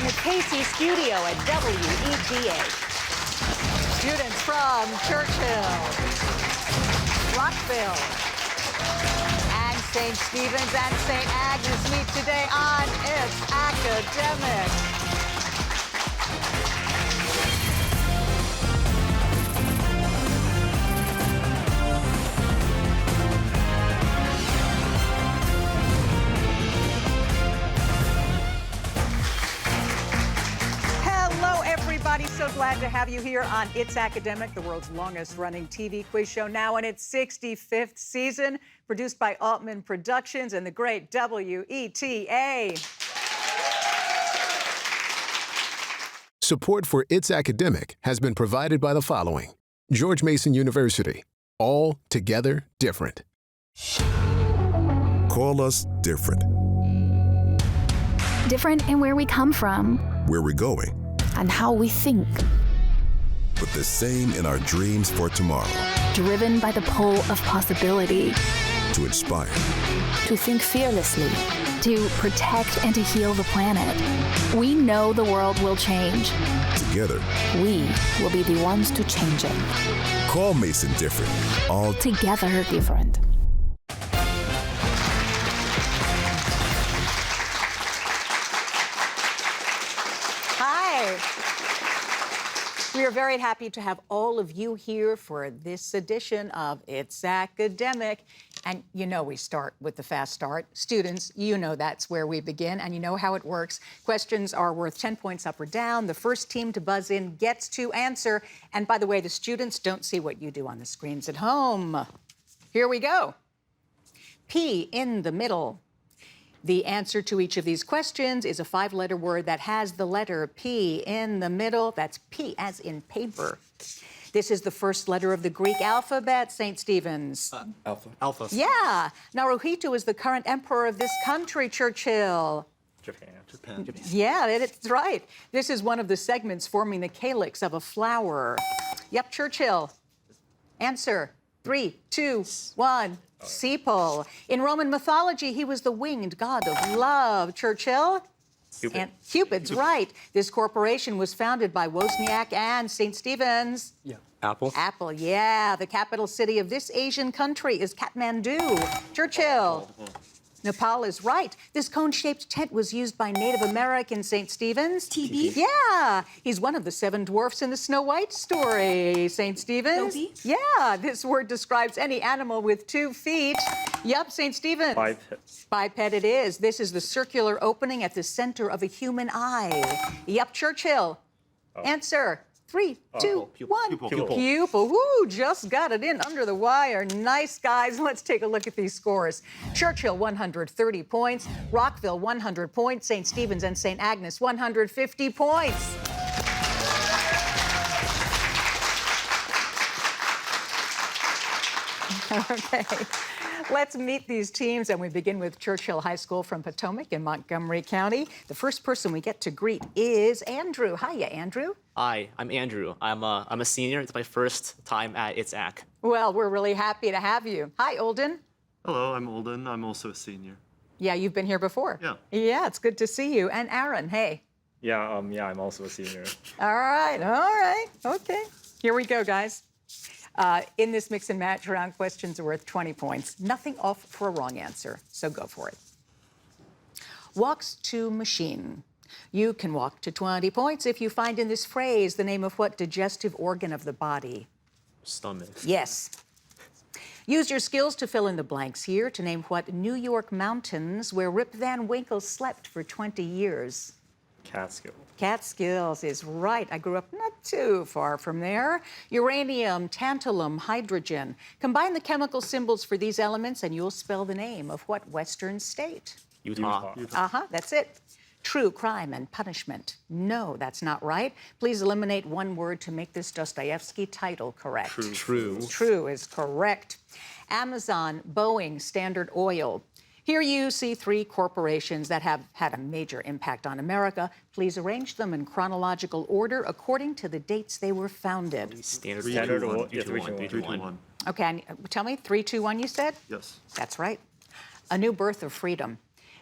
the Casey studio at WETA. Students from Churchill, Rockville, and St. Stephen's and St. Agnes meet today on It's Academic. So glad to have you here on It's Academic, the world's longest-running TV quiz show, now in its 65th season, produced by Altman Productions and the great WETA. Support for It's Academic has been provided by the following: George Mason University, all together different. Call us different. Different in where we come from, Where we're going. and how we think. But the same in our dreams for tomorrow. Driven by the pull of possibility. To inspire. To think fearlessly. To protect and to heal the planet. We know the world will change. Together. We will be the ones to change it. Call Mason different. All together different. We are very happy to have all of you here for this edition of It's Academic. And you know we start with the fast start. Students, you know that's where we begin, and you know how it works. Questions are worth 10 points up or down. The first team to buzz in gets to answer. And by the way, the students don't see what you do on the screens at home. Here we go. P in the middle. The answer to each of these questions is a 5-letter word that has the letter P in the middle. That's P as in paper. This is the first letter of the Greek alphabet, St. Stephen's. Alpha. Yeah. Naruhito is the current emperor of this country, Churchill. Japan. Yeah, that's right. This is one of the segments forming the calyx of a flower. Yep, Churchill. Answer. 3, 2, 1. Sepal. In Roman mythology, he was the winged god of love. Churchill? Cupid. And Cupid's right. This corporation was founded by Wozniak and St. Stephen's. Yeah. Apple. Yeah. The capital city of this Asian country is Kathmandu. Churchill. Nepal is right. This cone-shaped tent was used by Native Americans, St. Stephen's. TB? Yeah. He's one of the 7 dwarfs in the Snow White story, St. Stephen's. Dobie? Yeah. This word describes any animal with 2 feet. Yup, St. Stephen's. Biped. Biped it is. This is the circular opening at the center of a human eye. Yup, Churchill. Answer. 3, 2, 1. Pupil. Woo, just got it in under the wire. Nice, guys. Let's take a look at these scores. Churchill, 130 points. Rockville, 100 points. St. Stephen's and St. Agnes, 150 points. Okay. Let's meet these teams, and we begin with Churchill High School from Potomac in Montgomery County. The first person we get to greet is Andrew. Hiya, Andrew. Hi, I'm Andrew. I'm a senior. It's my first time at It's Ac. Well, we're really happy to have you. Hi, Olden. Hello, I'm Olden. I'm also a senior. Yeah, you've been here before. Yeah. Yeah, it's good to see you. And Aaron, hey. Yeah, I'm also a senior. All right. Okay. Here we go, guys. In this mix and match round, questions are worth 20 points. Nothing off for a wrong answer, so go for it. Walks to machine. You can walk to 20 points if you find in this phrase the name of what digestive organ of the body? Stomach. Yes. Use your skills to fill in the blanks here to name what New York mountains where Rip Van Winkle slept for 20 years. Catskill. Catskills is right. I grew up not too far from there. Uranium, tantalum, hydrogen. Combine the chemical symbols for these elements and you'll spell the name of what western state? Utah. That's it. True, crime, and punishment. No, that's not right. Please eliminate one word to make this Dostoevsky title correct. True. True is correct. Amazon, Boeing, Standard Oil. Here you see 3 corporations that have had a major impact on America. Please arrange them in chronological order according to the dates they were founded. Standard Oil. 3, 2, 1. 3, 2, 1. Okay, tell me, 3, 2, 1 you said? Yes. That's right. A new birth of freedom.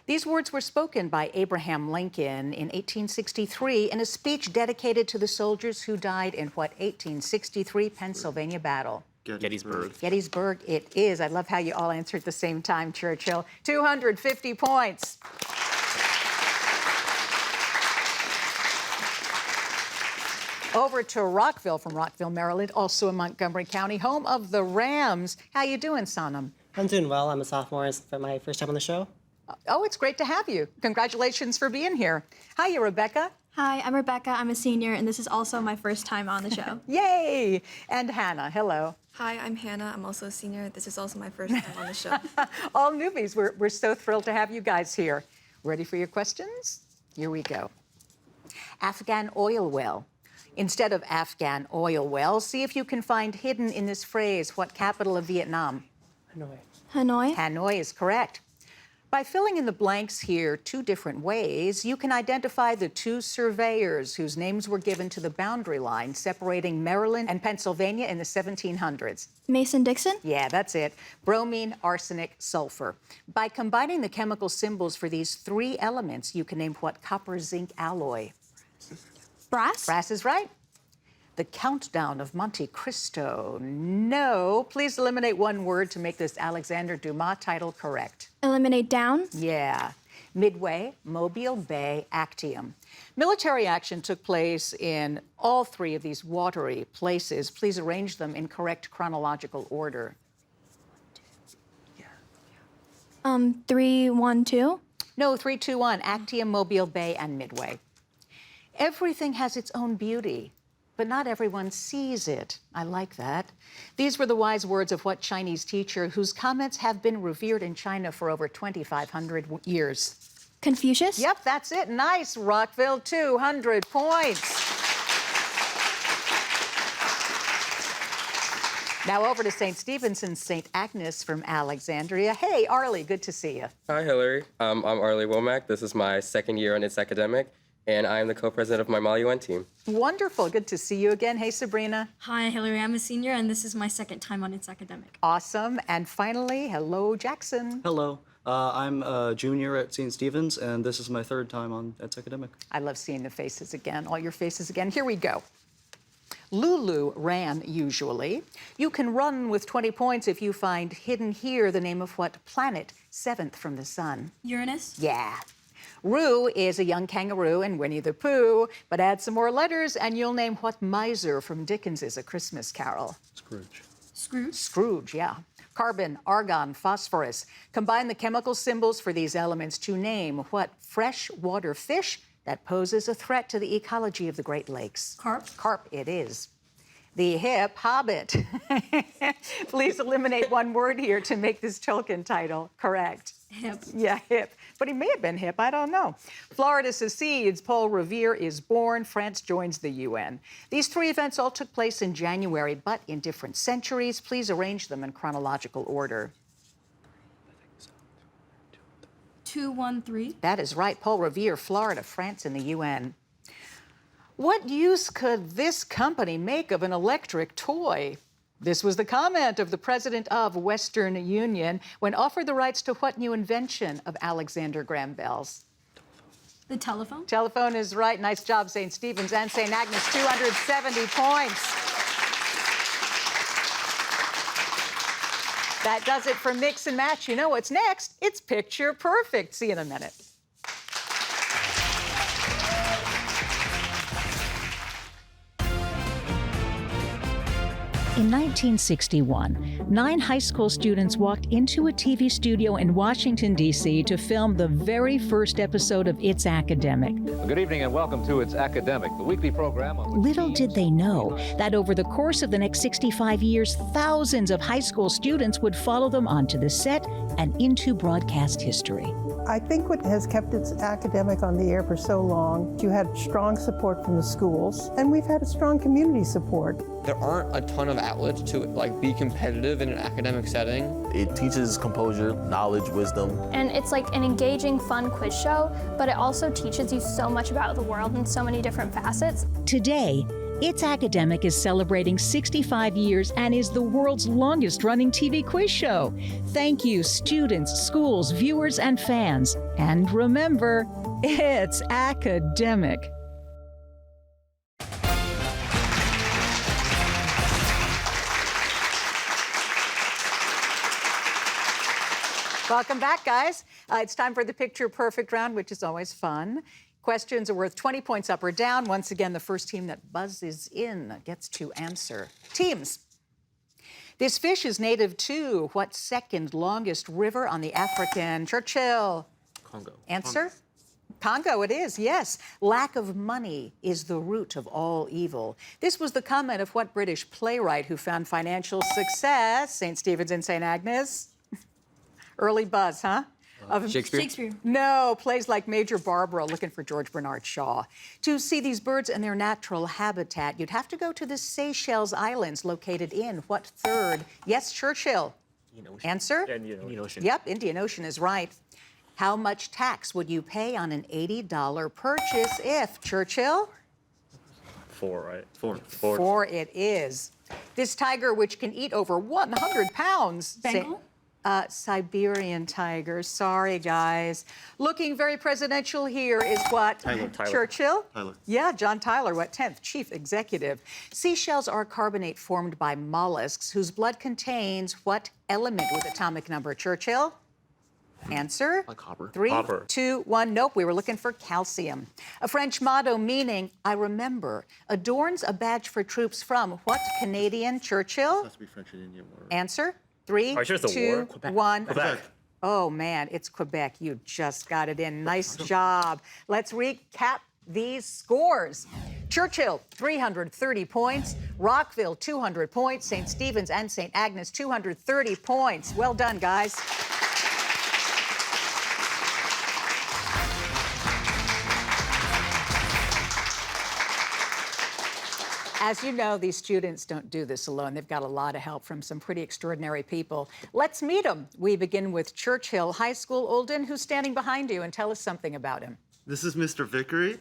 These words were spoken by Abraham Lincoln in 1863 in a speech dedicated to the soldiers who died in what 1863 Pennsylvania battle? Gettysburg. Gettysburg it is. I love how you all answered at the same time, Churchill. 250 points. Over to Rockville from Rockville, Maryland, also in Montgomery County, home of the Rams. How you doing, Sonam? I'm doing well. I'm a sophomore. It's for my first time on the show. Oh, it's great to have you. Congratulations for being here. Hiya, Rebecca. Hi, I'm Rebecca. I'm a senior, and this is also my first time on the show. Yay! And Hannah, hello. Hi, I'm Hannah. I'm also a senior. This is also my first time on the show. All newbies. We're so thrilled to have you guys here. Ready for your questions? Here we go. Afghan oil well. Instead of Afghan oil well, see if you can find hidden in this phrase what capital of Vietnam? Hanoi. Hanoi? Hanoi is correct. By filling in the blanks here two different ways, you can identify the two surveyors whose names were given to the boundary line separating Maryland and Pennsylvania in the 1700s. Mason-Dixon? Yeah, that's it. Bromine, arsenic, sulfur. By combining the chemical symbols for these three elements, you can name what copper-zinc alloy? Brass? Brass is right. The Countdown of Monte Cristo. No. Please eliminate one word to make this Alexander Dumas title correct. Eliminate down? Yeah. Midway, Mobile Bay, Actium. Military action took place in all three of these watery places. Please arrange them in correct chronological order. 3, 1, 2? No, 3, 2, 1. Actium, Mobile Bay, and Midway. Everything has its own beauty, but not everyone sees it. I like that. These were the wise words of what Chinese teacher whose comments have been revered in China for over 2,500 years? Confucius? Yep, that's it. Nice, Rockville. 200 points. Now over to St. Stephen's and St. Agnes from Alexandria. Hey, Arlie, good to see you. Hi, Hillary. I'm Arlie Womack. This is my second year on It's Academic, and I am the co-president of my Mali UN team. Wonderful. Good to see you again. Hey, Sabrina. Hi, Hillary. I'm a senior, and this is my second time on It's Academic. Awesome. And finally, hello, Jackson. Hello. I'm a junior at St. Stephen's, and this is my third time on It's Academic. I love seeing the faces again, all your faces again. Here we go. Lulu ran usually. You can run with 20 points if you find hidden here the name of what planet, seventh from the sun? Uranus? Yeah. Roo is a young kangaroo in Winnie the Pooh, but add some more letters and you'll name what miser from Dickens's A Christmas Carol? Scrooge. Scrooge? Scrooge, yeah. Carbon, argon, phosphorus. Combine the chemical symbols for these elements to name what freshwater fish that poses a threat to the ecology of the Great Lakes. Carp? Carp it is. The hip hobbit. Please eliminate one word here to make this Tolkien title correct. Hip. Yeah, hip. But he may have been hip, I don't know. Florida secedes, Paul Revere is born, France joins the UN. These three events all took place in January, but in different centuries. Please arrange them in chronological order. 2, 1, 3? That is right, Paul Revere, Florida, France, and the UN. What use could this company make of an electric toy? This was the comment of the president of Western Union when offered the rights to what new invention of Alexander Graham Bell's? The telephone? Telephone is right. Nice job, St. Stephen's and St. Agnes, 270 points. That does it for Mix and Match. You know what's next? It's Picture Perfect. See you in a minute. In 1961, 9 high school students walked into a TV studio in Washington, D.C. to film the very first episode of It's Academic. Good evening and welcome to It's Academic, the weekly program on which Little did they know that over the course of the next 65 years, thousands of high school students would follow them onto the set and into broadcast history. I think what has kept It's Academic on the air for so long, you had strong support from the schools, and we've had a strong community support. There aren't a ton of outlets to be competitive in an academic setting. It teaches composure, knowledge, wisdom. And it's like an engaging, fun quiz show, but it also teaches you so much about the world in so many different facets. Today, It's Academic is celebrating 65 years and is the world's longest-running TV quiz show. Thank you, students, schools, viewers, and fans. And remember, it's academic. Welcome back, guys. It's time for the Picture Perfect round, which is always fun. Questions are worth 20 points up or down. Once again, the first team that buzzes in gets to answer. Teams. This fish is native to what second longest river on the African? Churchill. Congo. Answer? Congo it is, yes. Lack of money is the root of all evil. This was the comment of what British playwright who found financial success? St. Stephen's and St. Agnes? Early buzz, huh? Shakespeare? No, plays like Major Barbara, looking for George Bernard Shaw. To see these birds in their natural habitat, you'd have to go to the Seychelles Islands, located in what third? Yes, Churchill. Indian Ocean. Answer? Indian Ocean. Yep, Indian Ocean is right. How much tax would you pay on an $80 purchase if, Churchill? 4, right? 4. 4 it is. This tiger, which can eat over 100 pounds. Bengal? Siberian tiger. Sorry, guys. Looking very presidential here is what? Tyler. Churchill? Tyler. Yeah, John Tyler, what, 10th Chief Executive. Seashells are carbonate formed by mollusks whose blood contains what element with atomic number? Churchill? Answer? Like copper. 3, Copper. 2, 1. Nope, we were looking for calcium. A French motto meaning, I remember, adorns a badge for troops from what Canadian? Churchill? Has to be French and Indian War. Answer? 3, Are you sure it's a 2, war? Quebec. 1. Quebec. Oh, man, it's Quebec. You just got it in. Nice job. Let's recap these scores. Churchill, 330 points. Rockville, 200 points. St. Stephen's and St. Agnes, 230 points. Well done, guys. As you know, these students don't do this alone. They've got a lot of help from some pretty extraordinary people. Let's meet them. We begin with Churchill High School. Olden, who's standing behind you, and tell us something about him. This is Mr. Vickery.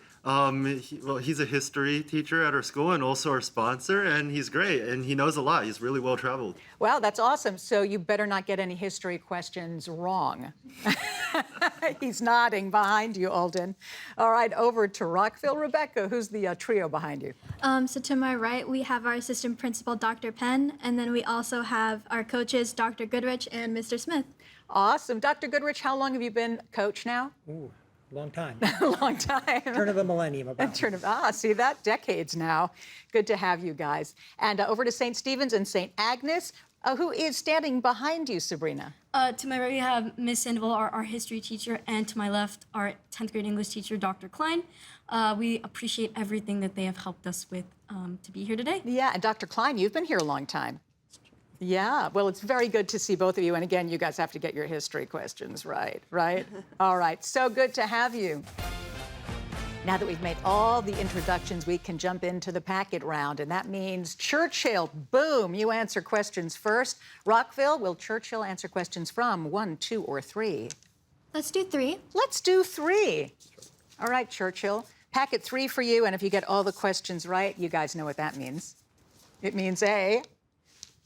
He's a history teacher at our school and also our sponsor, and he's great, and he knows a lot. He's really well traveled. Well, that's awesome. So you better not get any history questions wrong. He's nodding behind you, Olden. All right, over to Rockville. Rebecca, who's the trio behind you? So to my right, we have our assistant principal, Dr. Penn, and then we also have our coaches, Dr. Goodrich and Mr. Smith. Awesome. Dr. Goodrich, how long have you been coach now? Ooh, long time. Long time. Turn of the millennium about. See that? Decades now. Good to have you guys. And over to St. Stephen's and St. Agnes. Who is standing behind you, Sabrina? To my right, we have Miss Sandoval, our history teacher, and to my left, our 10th grade English teacher, Dr. Klein. We appreciate everything that they have helped us with to be here today. Yeah, and Dr. Klein, you've been here a long time. Yeah, well, it's very good to see both of you. And again, you guys have to get your history questions right? All right, so good to have you. Now that we've made all the introductions, we can jump into the packet round, and that means Churchill, boom, you answer questions first. Rockville, will Churchill answer questions from 1, 2, or 3? Let's do 3. Let's do 3. All right, Churchill, packet 3 for you, and if you get all the questions right, you guys know what that means. It means A.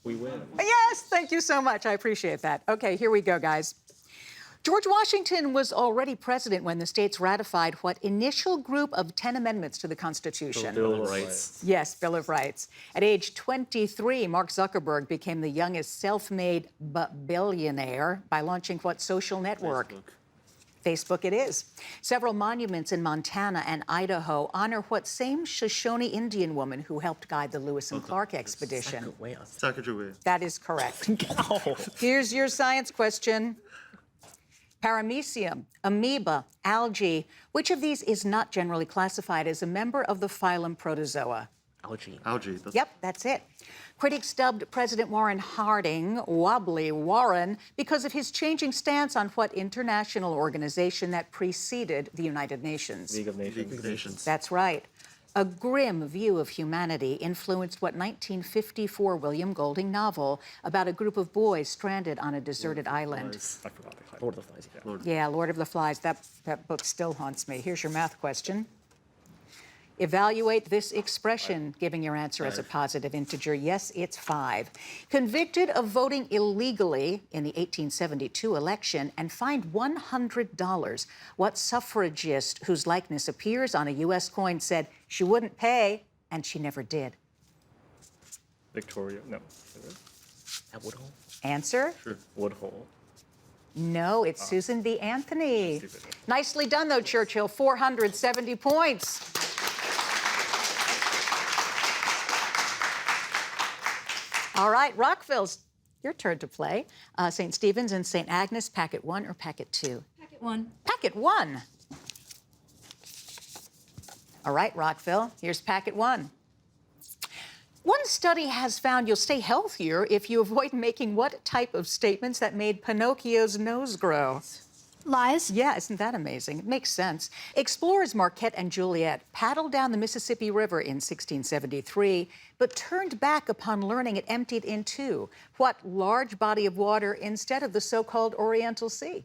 We win. Yes, thank you so much. I appreciate that. Okay, here we go, guys. George Washington was already president when the states ratified what initial group of 10 amendments to the Constitution? Bill of Rights. Yes, Bill of Rights. At age 23, Mark Zuckerberg became the youngest self-made billionaire by launching what social network? Facebook it is. Several monuments in Montana and Idaho honor what same Shoshone Indian woman who helped guide the Lewis and Clark expedition? Sacagawea. That is correct. Here's your science question. Paramecium, amoeba, algae, which of these is not generally classified as a member of the phylum Protozoa? Algae. Algae. Yep, that's it. Critics dubbed President Warren Harding Wobbly Warren because of his changing stance on what international organization that preceded the United Nations? League of Nations. That's right. A grim view of humanity influenced what 1954 William Golding novel about a group of boys stranded on a deserted island. I forgot the title. Lord of the Flies. Yeah, Lord of the Flies. That book still haunts me. Here's your math question. Evaluate this expression, giving your answer as a positive integer. Yes, it's 5. Convicted of voting illegally in the 1872 election and fined $100. What suffragist whose likeness appears on a U.S. coin said she wouldn't pay, and she never did? Victoria, no. At Woodhull? Answer? Sure. Woodhull. No, it's Susan B. Anthony. Nicely done, though, Churchill. 470 points. All right, Rockville's your turn to play. St. Stephen's and St. Agnes, packet 1 or packet 2? Packet 1. Packet 1. All right, Rockville, here's packet 1. One study has found you'll stay healthier if you avoid making what type of statements that made Pinocchio's nose grow? Lies? Yeah, isn't that amazing? It makes sense. Explorers Marquette and Juliet paddled down the Mississippi River in 1673, but turned back upon learning it emptied into what large body of water instead of the so-called Oriental Sea?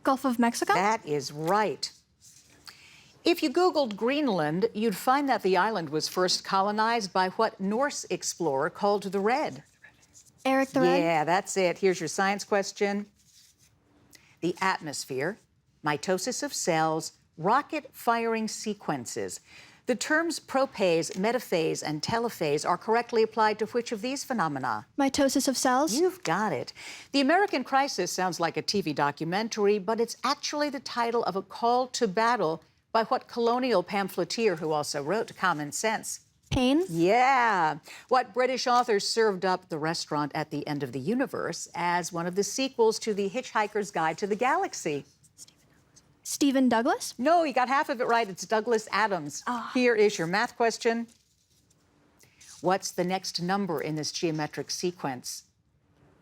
Gulf of Mexico? That is right. If you Googled Greenland, you'd find that the island was first colonized by what Norse explorer called the Red? Eric the Red? Yeah, that's it. Here's your science question. The atmosphere, mitosis of cells, rocket firing sequences. The terms prophase, metaphase, and telophase are correctly applied to which of these phenomena? Mitosis of cells? You've got it. The American Crisis sounds like a TV documentary, but it's actually the title of a call to battle by what colonial pamphleteer who also wrote Common Sense? Pain? Yeah. What British author served up the restaurant at the end of the universe as one of the sequels to The Hitchhiker's Guide to the Galaxy? Stephen Douglas? No, you got half of it right. It's Douglas Adams. Here is your math question. What's the next number in this geometric sequence?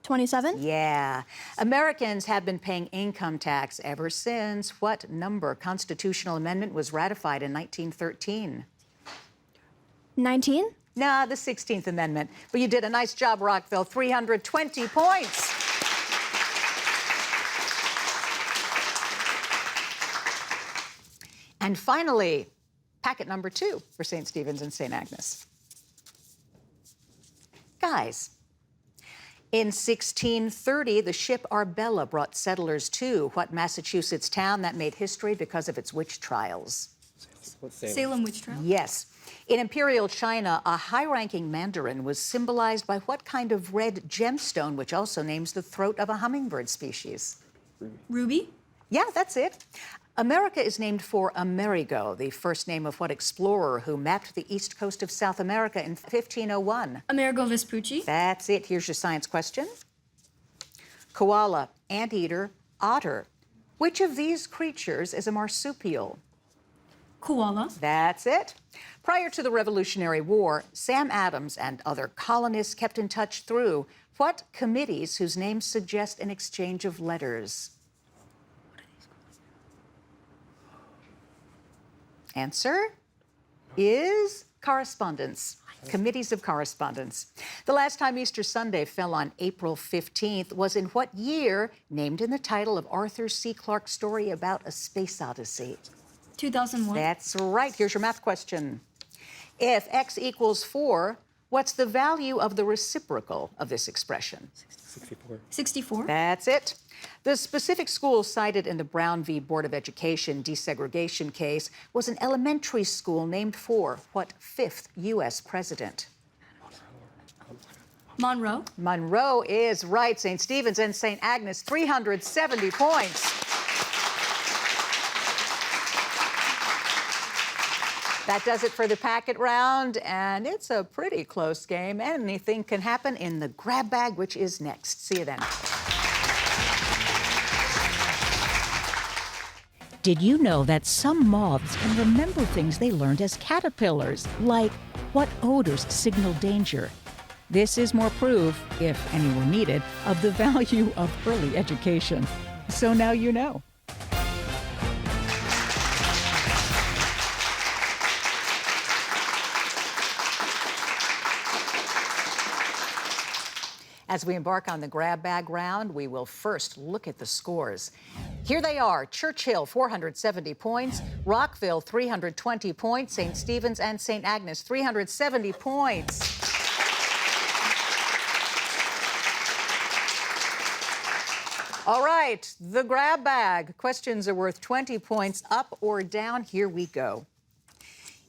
27? Yeah. Americans have been paying income tax ever since what number constitutional amendment was ratified in 1913? 19? Nah, the 16th Amendment. But you did a nice job, Rockville. 320 points. And finally, packet number 2 for St. Stephen's and St. Agnes. Guys, in 1630, the ship Arbella brought settlers to what Massachusetts town that made history because of its witch trials? Salem witch trial? Yes. In Imperial China, a high-ranking mandarin was symbolized by what kind of red gemstone, which also names the throat of a hummingbird species? Ruby? Yeah, that's it. America is named for Amerigo, the first name of what explorer who mapped the east coast of South America in 1501? Amerigo Vespucci? That's it. Here's your science question. Koala, anteater, otter. Which of these creatures is a marsupial? Koala. That's it. Prior to the Revolutionary War, Sam Adams and other colonists kept in touch through what committees whose names suggest an exchange of letters? Answer is correspondence. Committees of correspondence. The last time Easter Sunday fell on April 15th was in what year, named in the title of Arthur C. Clarke's story about a space odyssey? 2001. That's right. Here's your math question. If x equals 4, what's the value of the reciprocal of this expression? 64. 64. That's it. The specific school cited in the Brown v. Board of Education desegregation case was an elementary school named for what 5th U.S. president? Monroe. Monroe is right. St. Stephen's and St. Agnes, 370 points. That does it for the packet round, and it's a pretty close game. Anything can happen in the grab bag, which is next. See you then. Did you know that some moths can remember things they learned as caterpillars, like what odors signal danger? This is more proof, if any were needed, of the value of early education. So now you know. As we embark on the grab bag round, we will first look at the scores. Here they are: Churchill, 470 points; Rockville, 320 points; St. Stephen's and St. Agnes, 370 points. All right, the grab bag. Questions are worth 20 points, up or down. Here we go.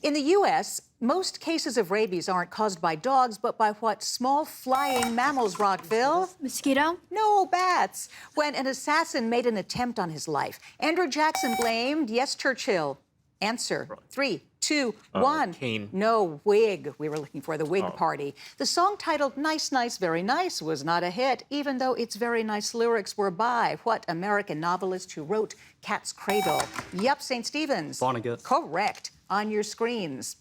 In the U.S., most cases of rabies aren't caused by dogs, but by what small flying mammals, Rockville? Mosquito? No, bats. When an assassin made an attempt on his life, Andrew Jackson blamed, yes, Churchill. Answer: 3, 2, 1. Cane. No, Whig. We were looking for the Whig Party. The song titled Nice, Nice, Very Nice was not a hit, even though its very nice lyrics were by what American novelist who wrote Cat's Cradle? Yep, St. Stephen's. Vonnegut. Correct. On your screens.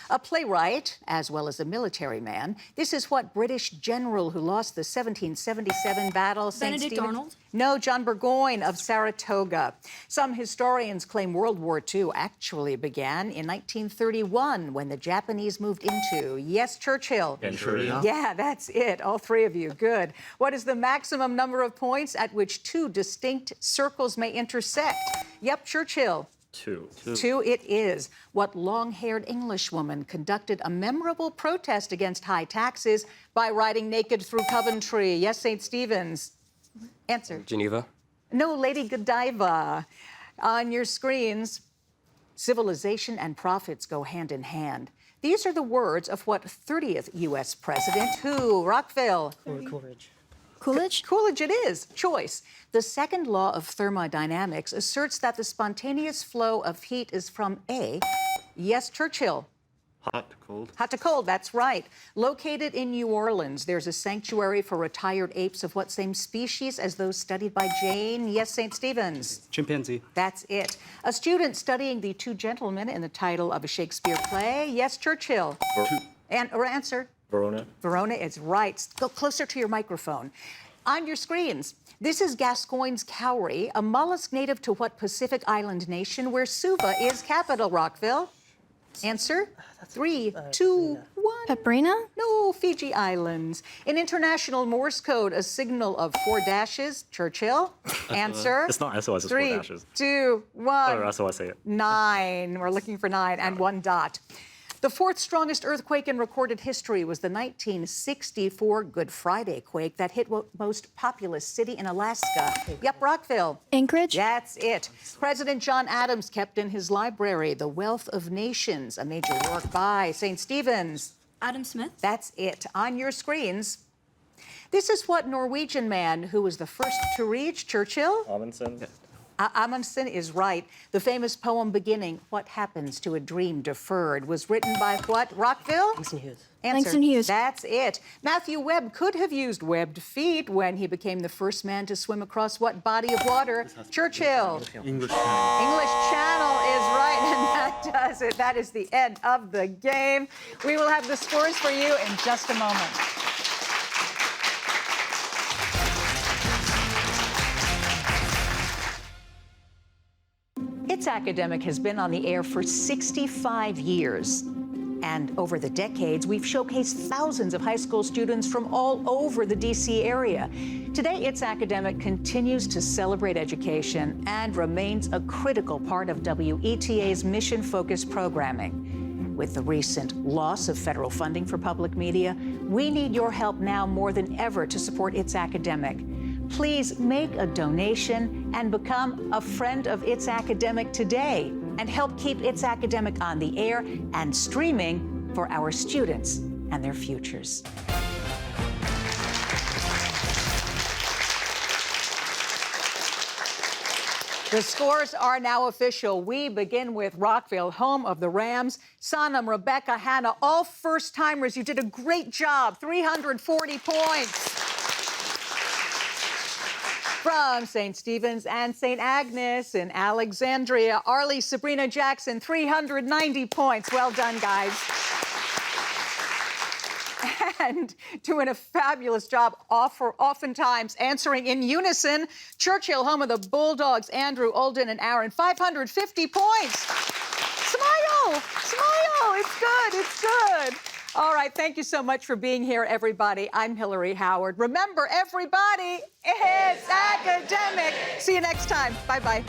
A playwright, as well as a military man. This is what British general who lost the 1777 battle, St. Benedict Stephen's? Arnold? No, John Burgoyne of Saratoga. Some historians claim World War II actually began in 1931 when the Japanese moved into, yes, Churchill. Manchuria. Yeah, that's it. All three of you. Good. What is the maximum number of points at which two distinct circles may intersect? Yep, Churchill. 2. 2 it is. What long-haired Englishwoman conducted a memorable protest against high taxes by riding naked through Coventry? Yes, St. Stephen's. Answer. Geneva. No, Lady Godiva. On your screens, civilization and profits go hand in hand. These are the words of what 30th U.S. president, who? Rockville. Coolidge. Coolidge? Coolidge it is. Choice. The second law of thermodynamics asserts that the spontaneous flow of heat is from A. Yes, Churchill. Hot to cold. Hot to cold, that's right. Located in New Orleans, there's a sanctuary for retired apes of what same species as those studied by Jane? Yes, St. Stephen's. Chimpanzee. That's it. A student studying the two gentlemen in the title of a Shakespeare play? Yes, Churchill. Or answer. Verona. Verona is right. Go closer to your microphone. On your screens, this is Gascoigne's cowrie, a mollusk native to what Pacific island nation where Suva is capital, Rockville? Answer? 3, 2, 1. Paprina? No, Fiji Islands. In international Morse code, a signal of 4 dashes, Churchill? Answer? It's not SOS, it's 4 3, dashes. 2, 1. Or SOS, say it. 9. We're looking for 9 and 1 dot. The fourth strongest earthquake in recorded history was the 1964 Good Friday quake that hit most populous city in Alaska. Yep, Rockville. Anchorage? That's it. President John Adams kept in his library The Wealth of Nations, a major work by St. Stephen's. Adam Smith? That's it. On your screens. This is what Norwegian man who was the first to reach Churchill? Amundsen. Amundsen is right. The famous poem beginning, What Happens to a Dream Deferred, was written by what? Rockville? Langston Hughes. Answer. Langston Hughes. That's it. Matthew Webb could have used webbed feet when he became the first man to swim across what body of water? Churchill. English Channel. English Channel is right, and that does it. That is the end of the game. We will have the scores for you in just a moment. It's Academic has been on the air for 65 years. And over the decades, we've showcased thousands of high school students from all over the D.C. area. Today, It's Academic continues to celebrate education and remains a critical part of WETA's mission-focused programming. With the recent loss of federal funding for public media, we need your help now more than ever to support It's Academic. Please make a donation and become a friend of It's Academic today and help keep It's Academic on the air and streaming for our students and their futures. The scores are now official. We begin with Rockville, home of the Rams. Sonam, Rebecca, Hannah, all first-timers. You did a great job. 340 points. From St. Stephen's and St. Agnes in Alexandria, Arlie Sabrina Jackson, 390 points. Well done, guys. And doing a fabulous job, oftentimes answering in unison. Churchill, home of the Bulldogs, Andrew, Olden, and Aaron, 550 points. Smile, smile, it's good, it's good. All right, thank you so much for being here, everybody. I'm Hillary Howard. Remember, everybody, it's academic. See you next time. Bye-bye.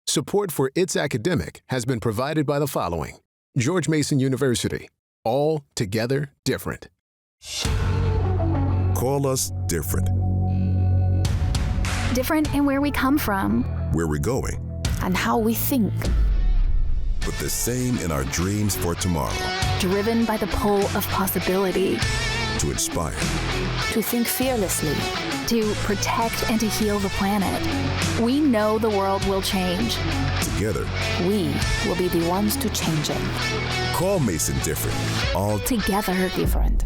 Support for It's Academic has been provided by the following: George Mason University, all together different. Call us different. Different in where we come from Where we're going, and how we think. but the same in our dreams for tomorrow. Driven by the pull of possibility. To inspire, To think fearlessly. To protect and to heal the planet. We know the world will change. together. We will be the ones to change it. Call Mason different. All Together different.